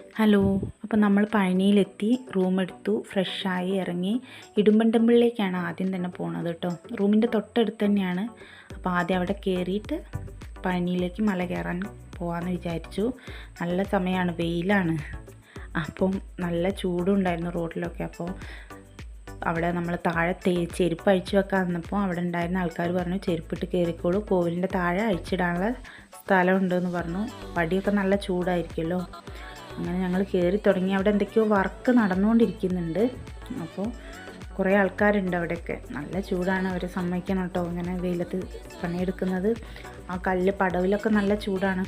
Hello. അപ്പോൾ നമ്മൾ പഴനിയിലെത്തി, room എടുത്തു, ഫ്രഷായി ഇറങ്ങി ഇടുമ്പൻ ടെമ്പിളിലേക്കാണ് ആദ്യം തന്നെ പോണത് കേട്ടോ. റൂമിൻ്റെ തൊട്ടടുത്ത് തന്നെയാണ്. അപ്പോൾ ആദ്യം അവിടെ കയറിയിട്ട് പഴനിയിലേക്ക് മല കയറാൻ പോകാമെന്ന് വിചാരിച്ചു. നല്ല സമയമാണ്, വെയിലാണ്. അപ്പം നല്ല ചൂടുണ്ടായിരുന്നു റോഡിലൊക്കെ. അപ്പോൾ അവിടെ നമ്മൾ താഴെ ചെരുപ്പ് അഴിച്ചു വെക്കാൻ വന്നപ്പോൾ അവിടെ ഉണ്ടായിരുന്ന ആൾക്കാർ പറഞ്ഞു, ചെരുപ്പിട്ട് കയറിക്കോളൂ, കോവിലിൻ്റെ താഴെ അഴിച്ചിടാനുള്ള സ്ഥലമുണ്ടെന്ന് പറഞ്ഞു. പടിയൊക്കെ നല്ല ചൂടായിരിക്കുമല്ലോ. അങ്ങനെ ഞങ്ങൾ കയറി തുടങ്ങി. അവിടെ എന്തൊക്കെയോ വർക്ക് നടന്നുകൊണ്ടിരിക്കുന്നുണ്ട്. അപ്പോൾ കുറേ ആൾക്കാരുണ്ട് അവിടെയൊക്കെ. നല്ല ചൂടാണ്, അവരെ സമ്മതിക്കണം കേട്ടോ ഇങ്ങനെ വെയിലത്ത് പണിയെടുക്കുന്നത്. ആ കല്ല് പടവിലൊക്കെ നല്ല ചൂടാണ്.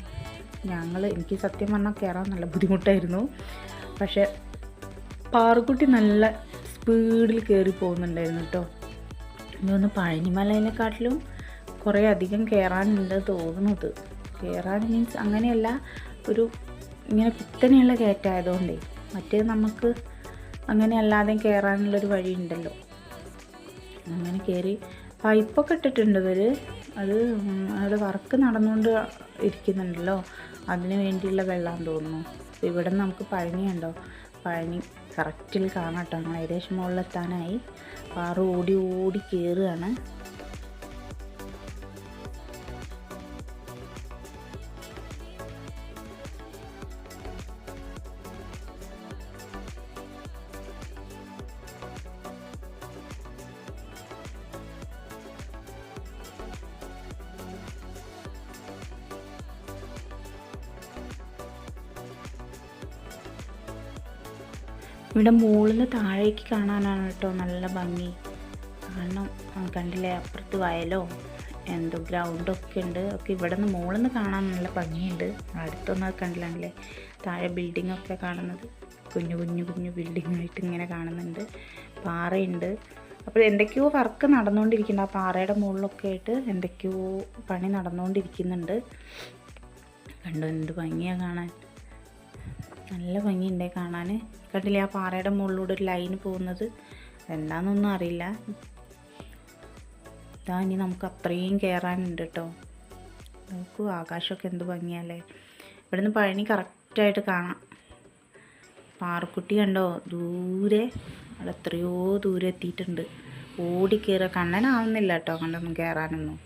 എനിക്ക് സത്യം പറഞ്ഞാൽ കയറാൻ നല്ല ബുദ്ധിമുട്ടായിരുന്നു. പക്ഷേ പാറുക്കുട്ടി നല്ല സ്പീഡിൽ കയറി പോകുന്നുണ്ടായിരുന്നു കേട്ടോ. ഇതൊന്ന് പഴനിമലയിനെക്കാട്ടിലും കുറേ അധികം കയറാനുണ്ട് തോന്നുന്നത്. കയറാൻ മീൻസ് അങ്ങനെയല്ല, ഒരു ഇങ്ങനെ കുത്തനെയുള്ള കയറ്റമായതുകൊണ്ടേ. മറ്റേ നമുക്ക് അങ്ങനെ അല്ലാതെ കയറാനുള്ളൊരു വഴിയുണ്ടല്ലോ. അങ്ങനെ കയറി പൈപ്പൊക്കെ ഇട്ടിട്ടുണ്ട് ഇവർ. അത് അവിടെ വർക്ക് നടന്നുകൊണ്ട് ഇരിക്കുന്നുണ്ടല്ലോ, അതിന് വേണ്ടിയുള്ള വെള്ളമാണെന്ന് തോന്നുന്നു. അപ്പോൾ ഇവിടെ നിന്ന് നമുക്ക് പഴനി ഉണ്ടോ, പഴനി കറക്റ്റിൽ കാണാം കേട്ടോ. ഞങ്ങൾ ഏകദേശം മുകളിലെത്താനായി. പാറ ഓടി ഓടി കയറുകയാണ്. ഇവിടെ മുകളിൽ നിന്ന് താഴേക്ക് കാണാനാണ് കേട്ടോ നല്ല ഭംഗി. കാരണം കണ്ടില്ലേ, അപ്പുറത്ത് വയലോ എന്തോ ഗ്രൗണ്ടൊക്കെ ഉണ്ട്. ഒക്കെ ഇവിടെ നിന്ന് മുകളിൽ നിന്ന് കാണാൻ നല്ല ഭംഗിയുണ്ട്. അടുത്തൊന്നും അത് കണ്ടില്ലേ, താഴെ ബിൽഡിങ്ങൊക്കെ കാണുന്നത് കുഞ്ഞു കുഞ്ഞു കുഞ്ഞു ബിൽഡിങ്ങായിട്ട് ഇങ്ങനെ കാണുന്നുണ്ട്. പാറയുണ്ട്. അപ്പോൾ എന്തൊക്കെയോ വർക്ക് നടന്നുകൊണ്ടിരിക്കുന്നുണ്ട്. ആ പാറയുടെ മുകളിലൊക്കെ ആയിട്ട് എന്തൊക്കെയോ പണി നടന്നുകൊണ്ടിരിക്കുന്നുണ്ട്. കണ്ടോ എന്ത് ഭംഗിയാണ് കാണാൻ, നല്ല ഭംഗിയുണ്ടേ കാണാൻ. കണ്ടില്ലേ ആ പാറയുടെ മുകളിലൂടെ ഒരു ലൈന് പോകുന്നത്, എന്താണെന്നൊന്നും അറിയില്ല. ഇതാ ഇനി നമുക്ക് അത്രയും കയറാനുണ്ട് കേട്ടോ. നോക്കൂ ആകാശമൊക്കെ എന്ത് ഭംഗിയല്ലേ. ഇവിടെ നിന്ന് പഴനി കറക്റ്റായിട്ട് കാണാം. പാറക്കുട്ടി കണ്ടോ ദൂരെ, അവിടെ എത്രയോ ദൂരെ എത്തിയിട്ടുണ്ട്. ഓടി കയറുക, കണ്ണനാവുന്നില്ല കേട്ടോ കണ്ടൊന്നും കയറാനൊന്നും.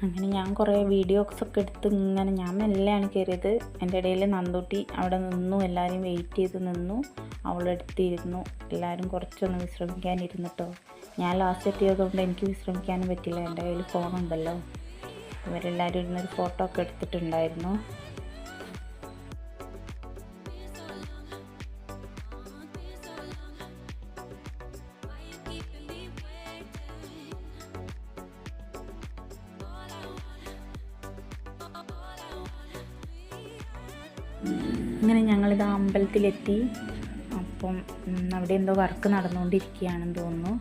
അങ്ങനെ ഞാൻ കുറേ വീഡിയോസൊക്കെ എടുത്ത് ഇങ്ങനെ ഞാൻ മെല്ലെയാണ് കയറിയത്. എൻ്റെ ഇടയിൽ നന്ദൂട്ടി അവിടെ നിന്നു, എല്ലാവരും വെയിറ്റ് ചെയ്ത് നിന്നു. അവളെടുത്തിരുന്നു. എല്ലാവരും കുറച്ചൊന്ന് വിശ്രമിക്കാനിരുന്നിട്ടോ. ഞാൻ ലാസ്റ്റ് എത്തിയതുകൊണ്ട് എനിക്ക് വിശ്രമിക്കാനും പറ്റില്ല, എൻ്റെ കയ്യിൽ ഫോണുണ്ടല്ലോ. ഇവരെല്ലാവരും ഇരുന്നൊരു ഫോട്ടോ ഒക്കെ എടുത്തിട്ടുണ്ടായിരുന്നു. അങ്ങനെ ഞങ്ങളിത് അമ്പലത്തിലെത്തി. അപ്പം അവിടെ എന്തോ വർക്ക് നടന്നുകൊണ്ടിരിക്കുകയാണെന്ന് തോന്നുന്നു.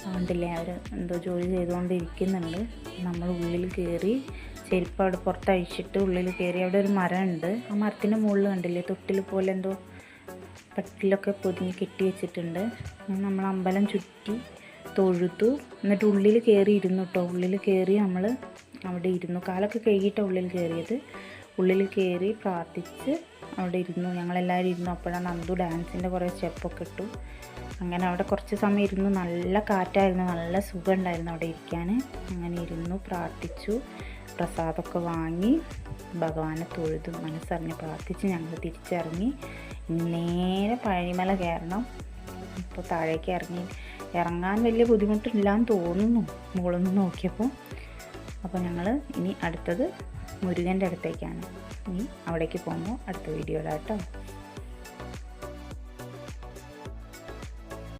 അതുകൊണ്ടില്ലേ അവർ എന്തോ ജോലി ചെയ്തുകൊണ്ടിരിക്കുന്നുണ്ട്. നമ്മൾ ഉള്ളിൽ കയറി, ചെരുപ്പ് അവിടെ പുറത്തഴിച്ചിട്ട് ഉള്ളിൽ കയറി. അവിടെ ഒരു മരമുണ്ട്. ആ മരത്തിൻ്റെ മുകളിൽ കണ്ടില്ലേ തൊട്ടിൽ പോലെ എന്തോ പട്ടിലൊക്കെ പൊതിഞ്ഞ് കെട്ടി വെച്ചിട്ടുണ്ട്. നമ്മൾ അമ്പലം ചുറ്റി തൊഴുതു. എന്നിട്ട് ഉള്ളിൽ കയറി ഇരുന്നു കേട്ടോ. ഉള്ളിൽ കയറി നമ്മൾ അവിടെ ഇരുന്നു. കാലൊക്കെ കഴുകിയിട്ടാണ് ഉള്ളിൽ കയറിയത്. ഉള്ളിൽ കയറി പ്രാർത്ഥിച്ച് അവിടെ ഇരുന്നു. ഞങ്ങളെല്ലാവരും ഇരുന്നു. അപ്പോഴാണ് നന്ദു ഡാൻസിൻ്റെ കുറേ സ്റ്റെപ്പൊക്കെ ഇട്ടു. അങ്ങനെ അവിടെ കുറച്ച് സമയം ഇരുന്നു. നല്ല കാറ്റായിരുന്നു, നല്ല സുഖമുണ്ടായിരുന്നു അവിടെ ഇരിക്കാൻ. അങ്ങനെ ഇരുന്നു, പ്രാർത്ഥിച്ചു, പ്രസാദമൊക്കെ വാങ്ങി ഭഗവാനെ തൊഴുതു മനസ്സറിഞ്ഞ് പ്രാർത്ഥിച്ച് ഞങ്ങൾ തിരിച്ചിറങ്ങി. നേരെ പഴനിമല കയറണം. ഇപ്പോൾ താഴേക്ക് ഇറങ്ങാൻ വലിയ ബുദ്ധിമുട്ടില്ലാന്ന് തോന്നുന്നു മുകളിൽ നിന്ന് നോക്കിയപ്പോൾ. അപ്പോൾ ഞങ്ങൾ ഇനി അടുത്തത് മുരുകൻ്റെ അടുത്തേക്കാണ്. ഇനി അവിടേക്ക് പോകുമ്പോൾ അടുത്ത വീഡിയോയിലാട്ടോ.